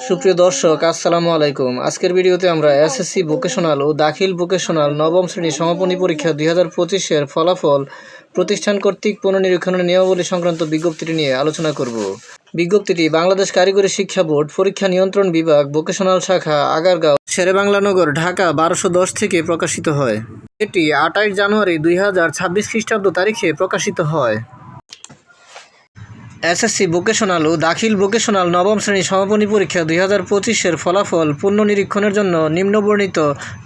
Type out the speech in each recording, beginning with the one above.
সুপ্রিয় দর্শক, আসসালামু আলাইকুম। আজকের ভিডিওতে আমরা এসএসসি ভোকেশনাল ও দাখিল ভোকেশনাল নবম শ্রেণী সমাপনী পরীক্ষা 2025-এর ফলাফল প্রতিষ্ঠান কর্তৃক পুনর্নিরীক্ষণের নিয়মাবলী সংক্রান্ত বিজ্ঞপ্তিটি নিয়ে আলোচনা করব। বিজ্ঞপ্তিটি বাংলাদেশ কারিগরি শিক্ষা বোর্ড, পরীক্ষা নিয়ন্ত্রণ বিভাগ, ভোকেশনাল শাখা, আগারগাঁও, শেরেবাংলা নগর, ঢাকা 1210 থেকে প্রকাশিত হয়। এটি 28 জানুয়ারি 2026 খ্রিস্টাব্দ তারিখে প্রকাশিত হয়। এসএসসি ভোকেশনাল ও দাখিল ভোকেশনাল নবম শ্রেণী সমাপনী পরীক্ষা 2025-এর ফলাফল পুনর্নিরীক্ষণের জন্য নিম্নবর্ণিত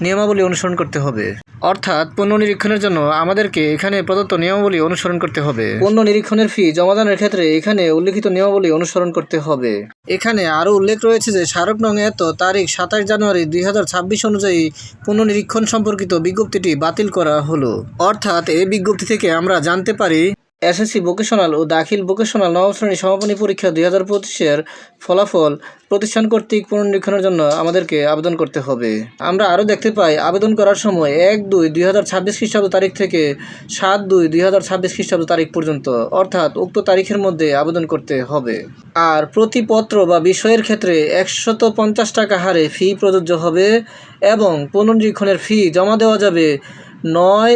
নিয়মাবলী অনুসরণ করতে হবে। অর্থাৎ পুনর্নিরীক্ষণের জন্য আমাদেরকে এখানে প্রদত্ত নিয়মাবলী অনুসরণ করতে হবে। পুনর্নিরীক্ষণের ফি জমাদানের ক্ষেত্রে এখানে উল্লিখিত নিয়মাবলী অনুসরণ করতে হবে। এখানে আরও উল্লেখ রয়েছে যে স্মারক নং এত তারিখ 27 জানুয়ারি 2026 অনুযায়ী পুনর্নিরীক্ষণ সম্পর্কিত বিজ্ঞপ্তিটি বাতিল করা হলো। অর্থাৎ এই বিজ্ঞপ্তি থেকে আমরা জানতে পারি এসএসসি ভোকেশনাল ও দাখিল ভোকেশনাল নবম শ্রেণী সমাপনী পরীক্ষা 2025-এর ফলাফল প্রতিষ্ঠান কর্তৃক পুনর্নিরীক্ষণের জন্য আমাদেরকে আবেদন করতে হবে। আমরা আরও দেখতে পাই আবেদন করার সময় 1-2-2026 খ্রিস্টাব্দ তারিখ থেকে 7-2-2026 খ্রিস্টাব্দ তারিখ পর্যন্ত, অর্থাৎ উক্ত তারিখের মধ্যে আবেদন করতে হবে। আর প্রতি পত্র বা বিষয়ের ক্ষেত্রে 150 টাকা হারে ফি প্রযোজ্য হবে এবং পুনর্নিরীক্ষণের ফি জমা দেওয়া যাবে 9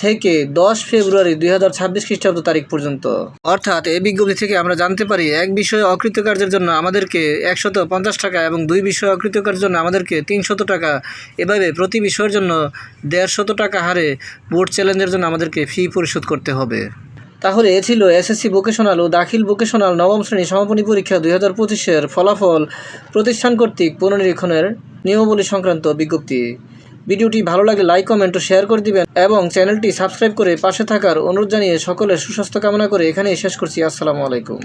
থেকে 10 ফেব্রুয়ারি 2026 খ্রিস্টাব্দ তারিখ পর্যন্ত। অর্থাৎ এই বিজ্ঞপ্তি থেকে আমরা জানতে পারি এক বিষয়ে অকৃতকার্যের জন্য আমাদেরকে 150 টাকা এবং 2 বিষয়ে অকৃতকার্যের জন্য আমাদেরকে 300 টাকা, এভাবে প্রতি বিষয়ের জন্য 150 টাকা হারে বোর্ড চ্যালেঞ্জের জন্য আমাদেরকে ফি পরিশোধ করতে হবে। তাহলে এ ছিল এসএসসি ভোকেশনাল ও দাখিল ভোকেশনাল নবম শ্রেণী সমাপনী পরীক্ষা 2025-এর ফলাফল প্রতিষ্ঠান কর্তৃক পুনর্নিরীক্ষণের নিয়মাবলী সংক্রান্ত বিজ্ঞপ্তি। ভিডিওটি ভালো লাগলে লাইক, কমেন্ট ও শেয়ার করে দিবেন এবং চ্যানেলটি সাবস্ক্রাইব করে পাশে থাকার অনুরোধ জানিয়ে সকলের সুস্বাস্থ্য কামনা করে এখানেই শেষ করছি। আসসালামু আলাইকুম।